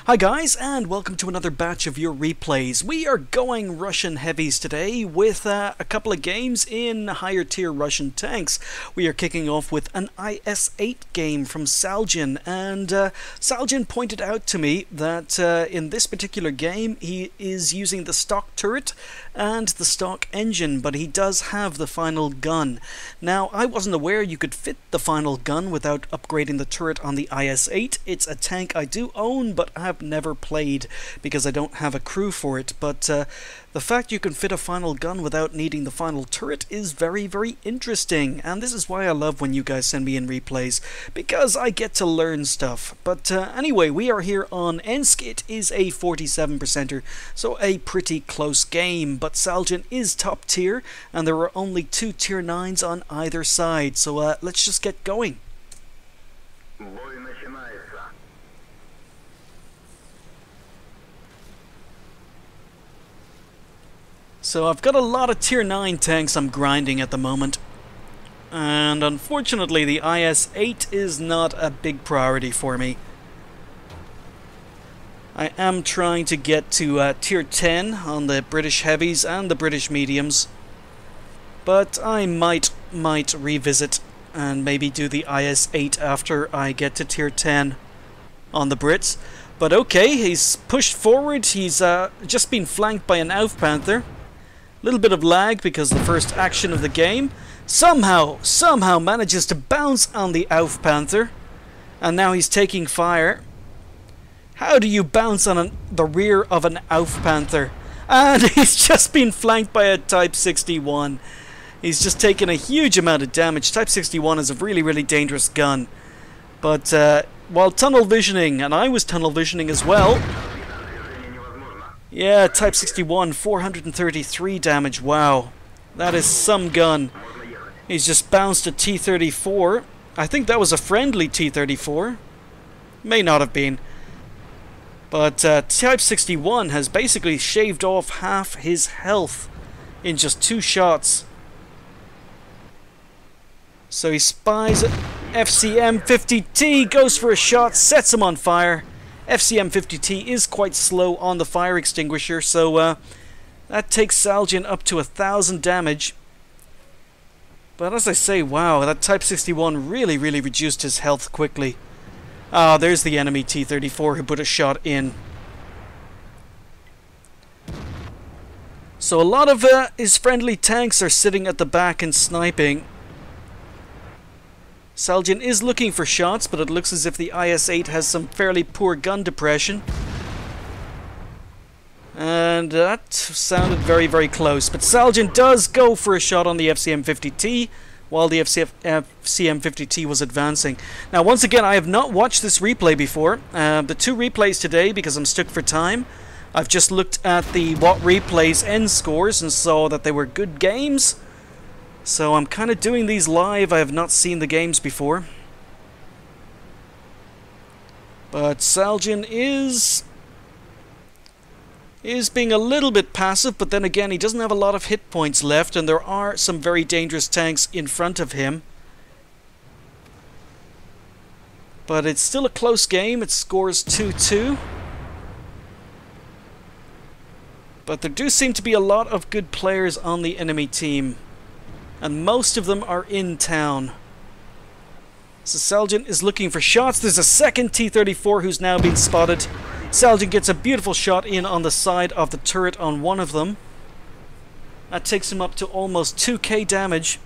Hi guys, and welcome to another batch of your replays. We are going Russian heavies today with a couple of games in higher tier Russian tanks. We are kicking off with an IS-8 game from Saljin, and Saljin pointed out to me that in this particular game he is using the stock turret and the stock engine, but he does have the final gun. Now, I wasn't aware you could fit the final gun without upgrading the turret on the IS-8. It's a tank I do own, but I have never played because I don't have a crew for it, but the fact you can fit a final gun without needing the final turret is very, very interesting, and this is why I love when you guys send me in replays, because I get to learn stuff. But anyway, we are here on Ensk. It is a 47%er, so a pretty close game, but Saljin is top tier, and there are only 2 tier 9s on either side, so let's just get going. So I've got a lot of tier 9 tanks I'm grinding at the moment, and unfortunately the IS-8 is not a big priority for me. I am trying to get to tier 10 on the British heavies and the British mediums, but I might revisit and maybe do the IS-8 after I get to tier 10 on the Brits. But okay, he's pushed forward, he's just been flanked by an Aufpanther. Little bit of lag because the first action of the game somehow manages to bounce on the Aufpanther, and now he's taking fire. How do you bounce on the rear of an Aufpanther? And he's just been flanked by a Type 61. He's just taken a huge amount of damage. Type 61 is a really dangerous gun, but while tunnel visioning, and I was tunnel visioning as well. Yeah, Type 61, 433 damage, wow. That is some gun. He's just bounced a T-34. I think that was a friendly T-34. May not have been. But Type 61 has basically shaved off half his health in just 2 shots. So he spies FCM-50T, goes for a shot, sets him on fire. FCM-50T is quite slow on the fire extinguisher, so that takes Saljin up to 1,000 damage. But as I say, wow, that Type 61 really reduced his health quickly. Ah, there's the enemy T-34 who put a shot in. So a lot of his friendly tanks are sitting at the back and sniping. Saljin is looking for shots, but it looks as if the IS-8 has some fairly poor gun depression. And that sounded very close. But Saljin does go for a shot on the FCM-50T while the FCM-50T was advancing. Now, once again, I have not watched this replay before. The 2 replays today, because I'm stuck for time. I've just looked at the What Replays end scores and saw that they were good games. So I'm kind of doing these live. I have not seen the games before. But Saljin is being a little bit passive, but then again he doesn't have a lot of hit points left, and there are some very dangerous tanks in front of him. But it's still a close game. It scores 2-2. But there do seem to be a lot of good players on the enemy team, and most of them are in town. So Saljin is looking for shots. There's a second T-34 who's now been spotted. Saljin gets a beautiful shot in on the side of the turret on one of them. That takes him up to almost 2k damage.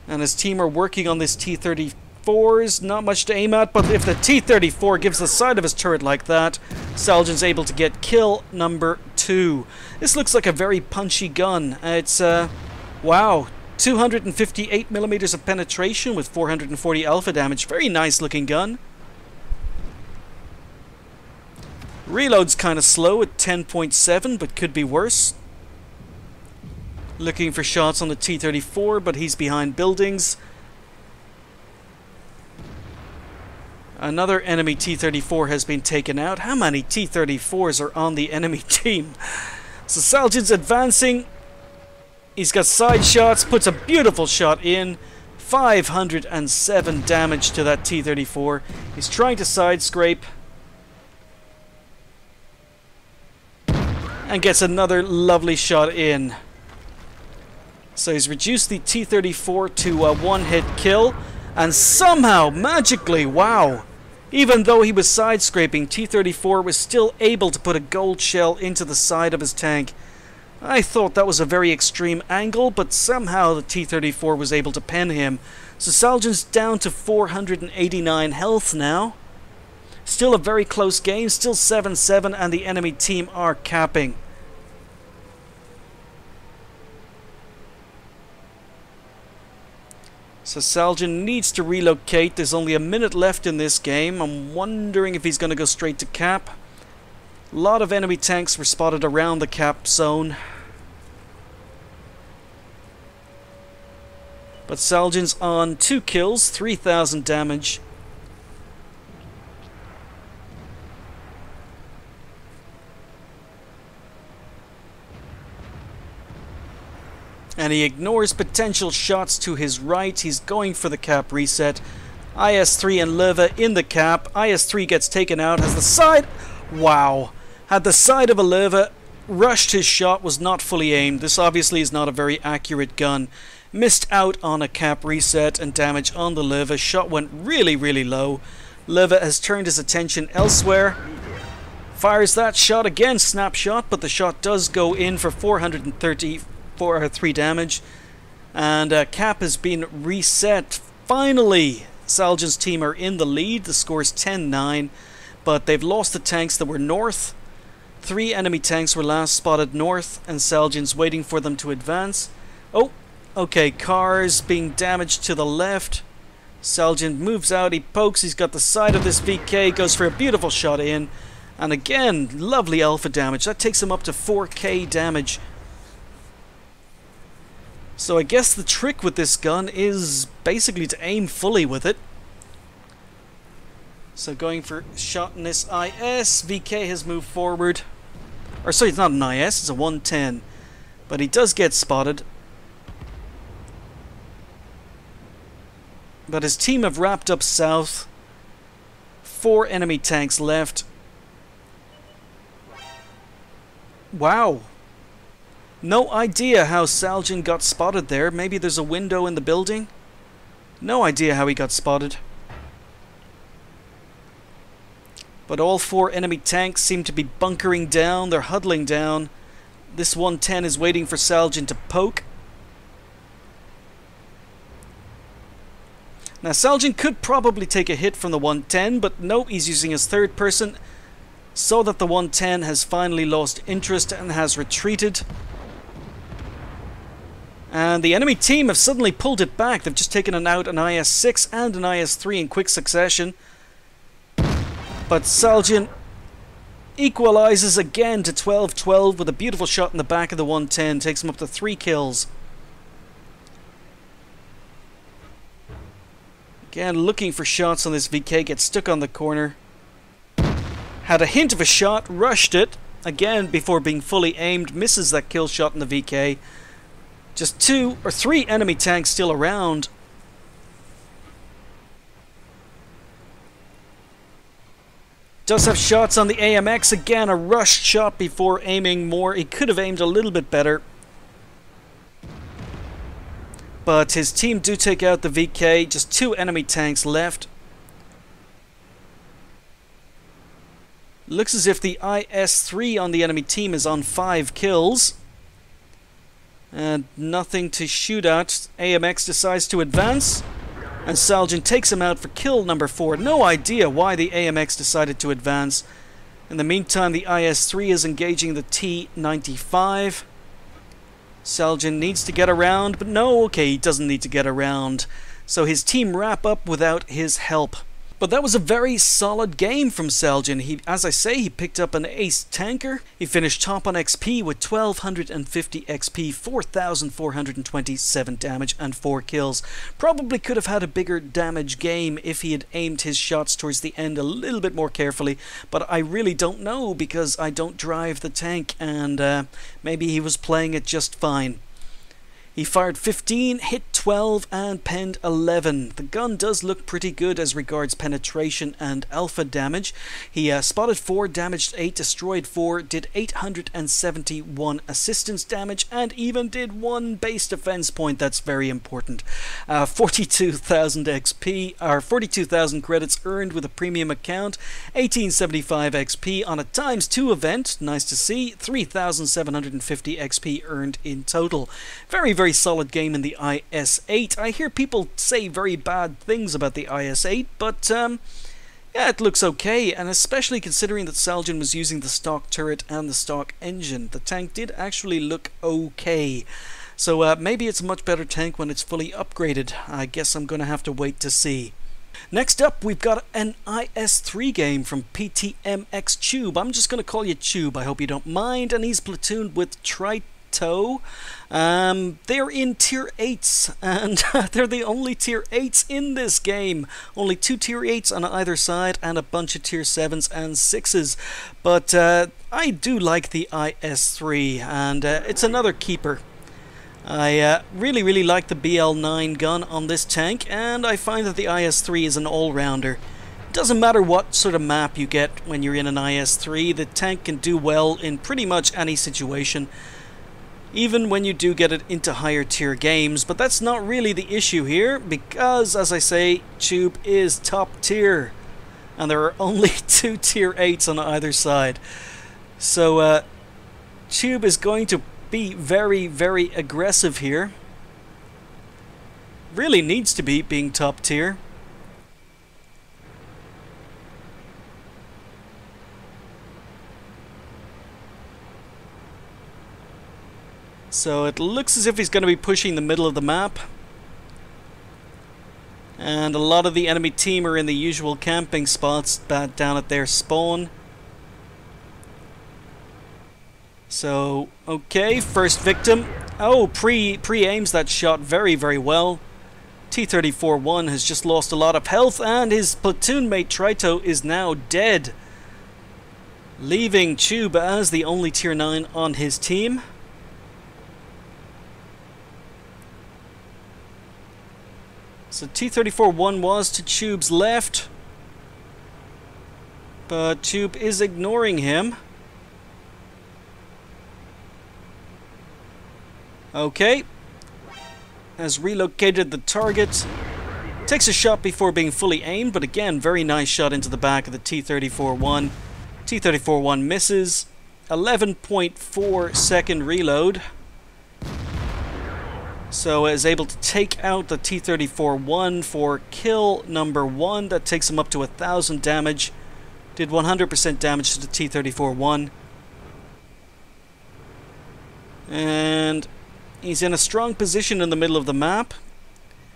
And his team are working on this T-34. Not much to aim at, but if the T-34 gives the side of his turret like that, Saljin's able to get kill number 2. This looks like a very punchy gun. It's, wow, 258 millimeters of penetration with 440 alpha damage. Very nice looking gun. Reload's kind of slow at 10.7, but could be worse. Looking for shots on the T-34, but he's behind buildings. Another enemy T-34 has been taken out. How many T-34s are on the enemy team? So Saljin's advancing. He's got side shots, puts a beautiful shot in. 507 damage to that T-34. He's trying to side scrape. And gets another lovely shot in. So he's reduced the T-34 to a one-hit kill. And somehow, magically, wow, even though he was side scraping, T-34 was still able to put a gold shell into the side of his tank. I thought that was a very extreme angle, but somehow the T-34 was able to pen him. So Saljin's down to 489 health now. Still a very close game, still 7-7, and the enemy team are capping. So Saljin needs to relocate. There's only a minute left in this game. I'm wondering if he's going to go straight to cap. A lot of enemy tanks were spotted around the cap zone. But Saljin's on 2 kills, 3,000 damage. And he ignores potential shots to his right. He's going for the cap reset. IS-3 and Leva in the cap. IS-3 gets taken out. Has the side... Wow. Had the side of a Leva rushed his shot, was not fully aimed. This obviously is not a very accurate gun. Missed out on a cap reset and damage on the Leva. Shot went really, really low. Leva has turned his attention elsewhere. Fires that shot again. Snapshot, but the shot does go in for 433 damage. And cap has been reset. Finally, Saljin's team are in the lead. The score is 10-9. But they've lost the tanks that were north. 3 enemy tanks were last spotted north, and Saljin's waiting for them to advance. Oh, okay, cars being damaged to the left. Saljin moves out, he pokes, he's got the side of this VK, goes for a beautiful shot in. And again, lovely alpha damage. That takes him up to 4k damage. So I guess the trick with this gun is basically to aim fully with it. So going for shot in this IS, VK has moved forward. Or sorry, it's not an IS, it's a 110. But he does get spotted. But his team have wrapped up south. 4 enemy tanks left. Wow. No idea how Saljin got spotted there. Maybe there's a window in the building. No idea how he got spotted. But all 4 enemy tanks seem to be bunkering down. They're huddling down. This 110 is waiting for Saljin to poke. Now Saljin could probably take a hit from the 110, but no, he's using his third person. So that the 110 has finally lost interest and has retreated. And the enemy team have suddenly pulled it back. They've just taken out an IS-6 and an IS-3 in quick succession. But Saljin equalizes again to 12-12 with a beautiful shot in the back of the 110. Takes him up to 3 kills. Again, looking for shots on this VK. Gets stuck on the corner. Had a hint of a shot. Rushed it. Again, before being fully aimed. Misses that kill shot in the VK. Just 2 or 3 enemy tanks still around. Does have shots on the AMX. Again, a rushed shot before aiming more. He could have aimed a little bit better. But his team do take out the VK. Just 2 enemy tanks left. Looks as if the IS-3 on the enemy team is on 5 kills. And nothing to shoot at. AMX decides to advance. And Saljin takes him out for kill number 4. No idea why the AMX decided to advance. In the meantime, the IS-3 is engaging the T-95. Saljin needs to get around, but no, okay, he doesn't need to get around. So his team wrap up without his help. But that was a very solid game from Saljin. As I say, he picked up an ace tanker. He finished top on XP with 1250 XP, 4427 damage and 4 kills. Probably could have had a bigger damage game if he had aimed his shots towards the end a little bit more carefully. But I really don't know because I don't drive the tank, and maybe he was playing it just fine. He fired 15, hit 12 and penned 11. The gun does look pretty good as regards penetration and alpha damage. He spotted 4, damaged 8, destroyed 4, did 871 assistance damage, and even did 1 base defense point. That's very important. 42,000 XP, or 42,000 credits earned with a premium account, 1875 XP on a ×2 event. Nice to see. 3,750 XP earned in total. Very solid game in the IS-8. I hear people say very bad things about the IS-8, but yeah, it looks okay, and especially considering that Saljin was using the stock turret and the stock engine. The tank did actually look okay. So maybe it's a much better tank when it's fully upgraded. I guess I'm going to have to wait to see. Next up, we've got an IS-3 game from PTMX Tube. I'm just going to call you Tube, I hope you don't mind, and he's platooned with they're in tier 8s, and they're the only tier 8s in this game. Only 2 tier 8s on either side and a bunch of tier 7s and 6s. But I do like the IS-3, and it's another keeper. I really like the BL9 gun on this tank, and I find that the IS-3 is an all-rounder. Doesn't matter what sort of map you get when you're in an IS-3, the tank can do well in pretty much any situation, even when you do get it into higher tier games. But that's not really the issue here, because, as I say, Tube is top tier, and there are only 2 tier 8s on either side. So Tube is going to be very aggressive here. Really needs to be, being top tier. So it looks as if he's going to be pushing the middle of the map. And a lot of the enemy team are in the usual camping spots down at their spawn. So, okay, first victim. Oh, pre-aims that shot very well. T-34-1 has just lost a lot of health, and his platoon mate Trito is now dead, leaving Tube as the only tier 9 on his team. So T-34-1 was to Tube's left, but Tube is ignoring him. Okay, has relocated the target, takes a shot before being fully aimed, but again, very nice shot into the back of the T-34-1. T-34-1 misses, 11.4 second reload. So is able to take out the T-34-1 for kill number 1. That takes him up to 1,000 damage. Did 100% damage to the T-34-1. And he's in a strong position in the middle of the map,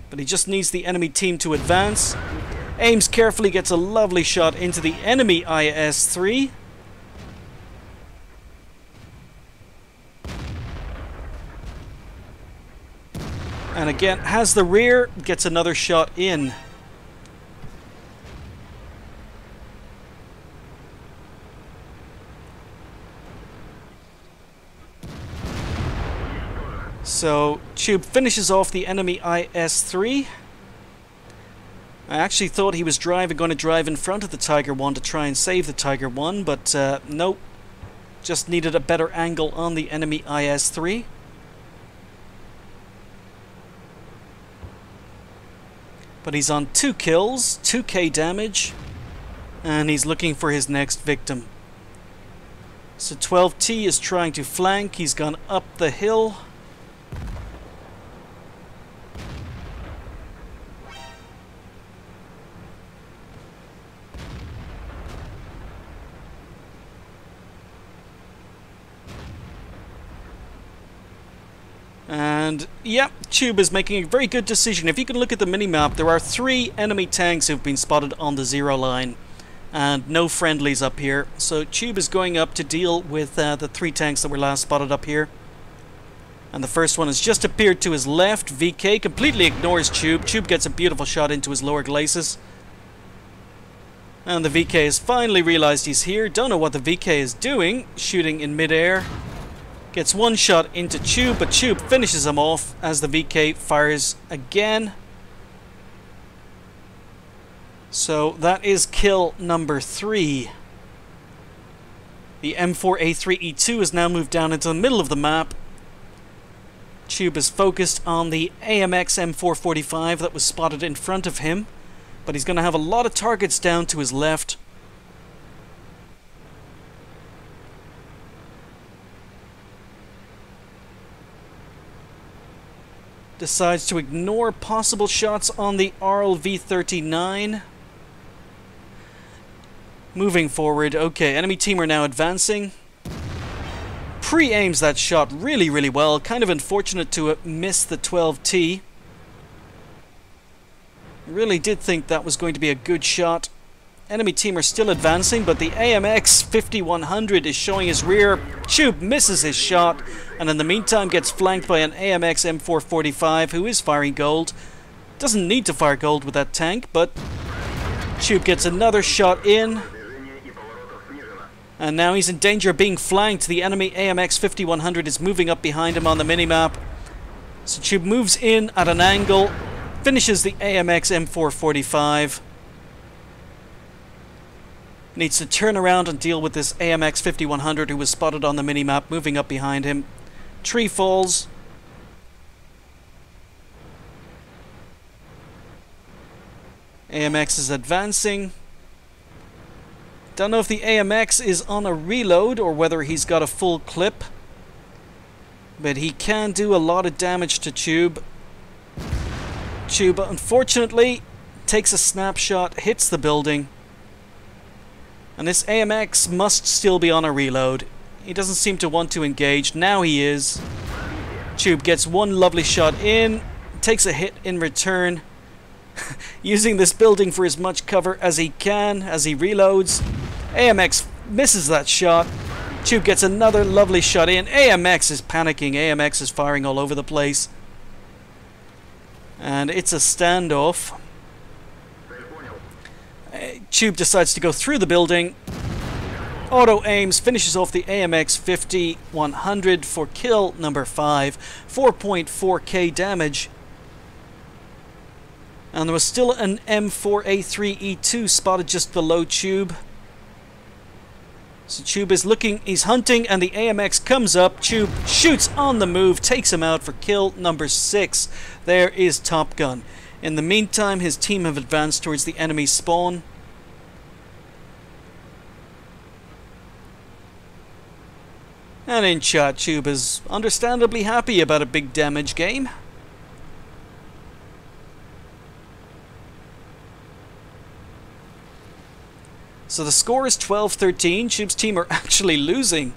but he just needs the enemy team to advance. Aims carefully, gets a lovely shot into the enemy IS-3. And again, has the rear, gets another shot in. So, Tube finishes off the enemy IS-3. I actually thought he was going to drive in front of the Tiger 1 to try and save the Tiger 1, but nope. Just needed a better angle on the enemy IS-3. But he's on 2 kills, 2k damage, and he's looking for his next victim. So 12T is trying to flank, he's gone up the hill. And, yeah, Tube is making a very good decision. If you can look at the minimap, there are 3 enemy tanks who've been spotted on the 0 line. And no friendlies up here. So Tube is going up to deal with the 3 tanks that were last spotted up here. And the first one has just appeared to his left. VK completely ignores Tube. Tube gets a beautiful shot into his lower glacis. And the VK has finally realized he's here. Don't know what the VK is doing. Shooting in midair. Gets one shot into Tube, but Tube finishes him off as the VK fires again. So that is kill number 3. The M4A3E2 has now moved down into the middle of the map. Tube is focused on the AMX M445 that was spotted in front of him, but he's going to have a lot of targets down to his left. Decides to ignore possible shots on the RL-V39. Moving forward. Okay, enemy team are now advancing. Pre-aims that shot really well. Kind of unfortunate to miss the 12T. Really did think that was going to be a good shot. Enemy team are still advancing, but the AMX 5100 is showing his rear. Tube misses his shot, and in the meantime gets flanked by an AMX M445 who is firing gold. Doesn't need to fire gold with that tank, but Tube gets another shot in. And now he's in danger of being flanked. The enemy AMX 5100 is moving up behind him on the minimap. So Tube moves in at an angle, finishes the AMX M445. Needs to turn around and deal with this AMX 5100 who was spotted on the minimap, moving up behind him. Tree falls. AMX is advancing. Don't know if the AMX is on a reload or whether he's got a full clip. But he can do a lot of damage to Tube. Tube, unfortunately, takes a snapshot, hits the building. And this AMX must still be on a reload. He doesn't seem to want to engage. Now he is. Tube gets one lovely shot in, takes a hit in return. Using this building for as much cover as he can as he reloads. AMX misses that shot. Tube gets another lovely shot in. AMX is panicking. AMX is firing all over the place. And it's a standoff. Tube decides to go through the building. Auto aims, finishes off the AMX 5100 for kill number 5. 4.4k damage. And there was still an M4A3E2 spotted just below Tube. So Tube is looking, he's hunting, and the AMX comes up. Tube shoots on the move, takes him out for kill number 6. There is Top Gun. In the meantime, his team have advanced towards the enemy spawn. And in chat, Tube is understandably happy about a big damage game. So the score is 12-13. Tube's team are actually losing.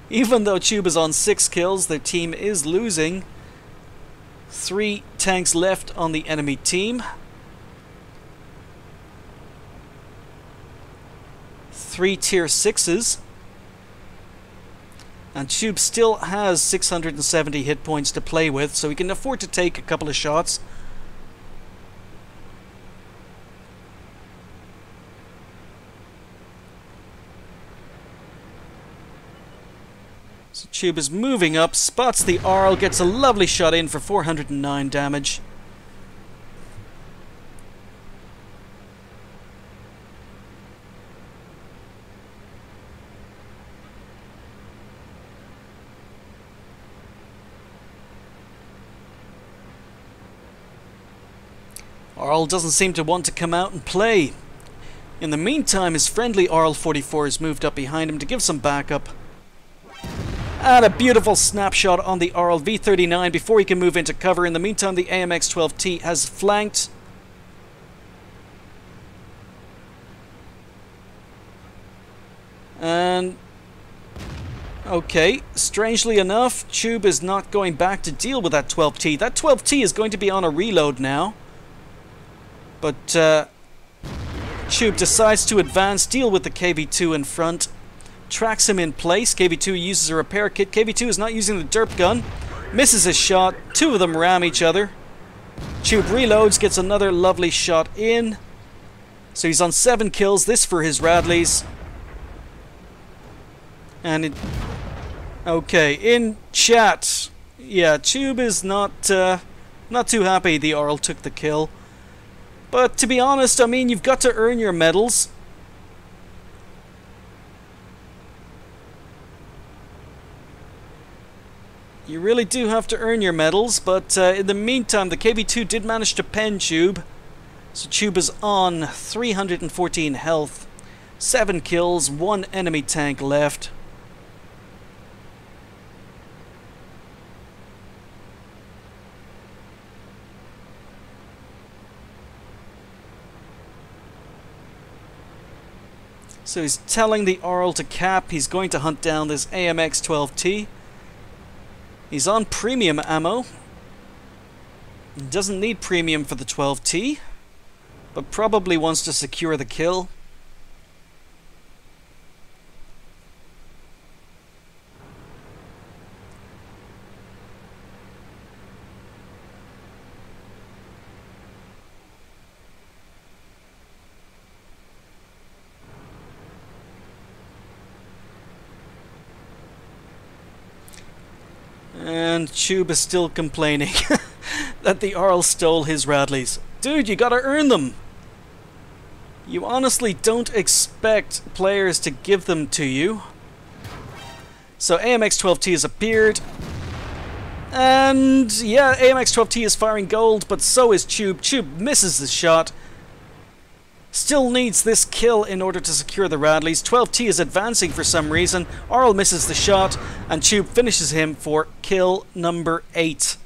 Even though Tube is on 6 kills, their team is losing. 3 tanks left on the enemy team. 3 tier 6s. And Tube still has 670 hit points to play with, so he can afford to take a couple of shots. So Tube is moving up, spots the Arl, gets a lovely shot in for 409 damage. Arl doesn't seem to want to come out and play. In the meantime, his friendly RL-44 has moved up behind him to give some backup. And a beautiful snapshot on the RL-V39 before he can move into cover. In the meantime, the AMX-12T has flanked. And okay, strangely enough, Tube is not going back to deal with that 12T. That 12T is going to be on a reload now. But Tube decides to advance, deal with the KV-2 in front. Tracks him in place. KV-2 uses a repair kit. KV-2 is not using the derp gun. Misses his shot. 2 of them ram each other. Tube reloads, gets another lovely shot in. So he's on 7 kills. This for his Radleys. And Okay, in chat, yeah, Tube is not too happy the Arl took the kill. But to be honest, I mean, you've got to earn your medals. You really do have to earn your medals, but in the meantime, the KV-2 did manage to pen Tube. So Tube is on 314 health, 7 kills, 1 enemy tank left. So he's telling the Arl to cap. He's going to hunt down this AMX-12T. He's on premium ammo. He doesn't need premium for the 12T, but probably wants to secure the kill. And Tube is still complaining that the Arl stole his Radleys. Dude, you gotta earn them! You honestly don't expect players to give them to you. So AMX-12T has appeared. And yeah, AMX-12T is firing gold, but so is Tube. Tube misses the shot. Still needs this kill in order to secure the Radleys. 12T is advancing for some reason. Arl misses the shot, and Tube finishes him for kill number 8.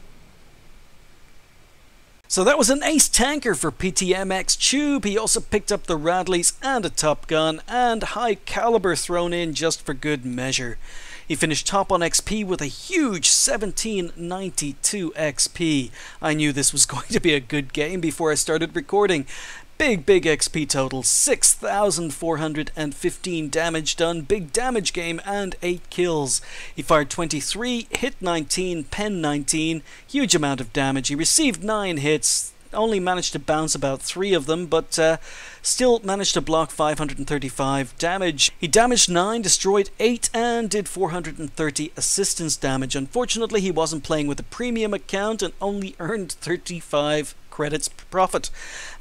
So that was an ace tanker for PTMX Tube. He also picked up the Radleys and a Top Gun, and high caliber thrown in just for good measure. He finished top on XP with a huge 1792 XP. I knew this was going to be a good game before I started recording. Big XP total, 6,415 damage done, big damage game, and 8 kills. He fired 23, hit 19, pen 19, huge amount of damage. He received 9 hits, only managed to bounce about 3 of them, but still managed to block 535 damage. He damaged 9, destroyed 8, and did 430 assistance damage. Unfortunately, he wasn't playing with a premium account and only earned 35 credits profit.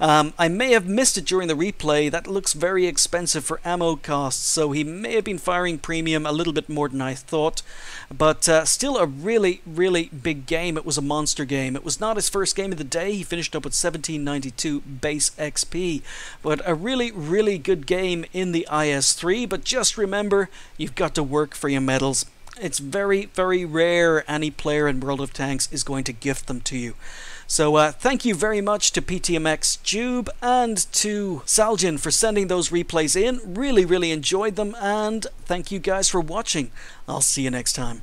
I may have missed it during the replay. That looks very expensive for ammo costs, so he may have been firing premium a little bit more than I thought, but still a really big game. It was a monster game. It was not his first game of the day. He finished up with 1792 base XP, but a really good game in the IS-3. But just remember, you've got to work for your medals. It's very rare any player in World of Tanks is going to gift them to you. So thank you very much to PTMX Tube and to Saljin for sending those replays in. Really enjoyed them, and thank you guys for watching. I'll see you next time.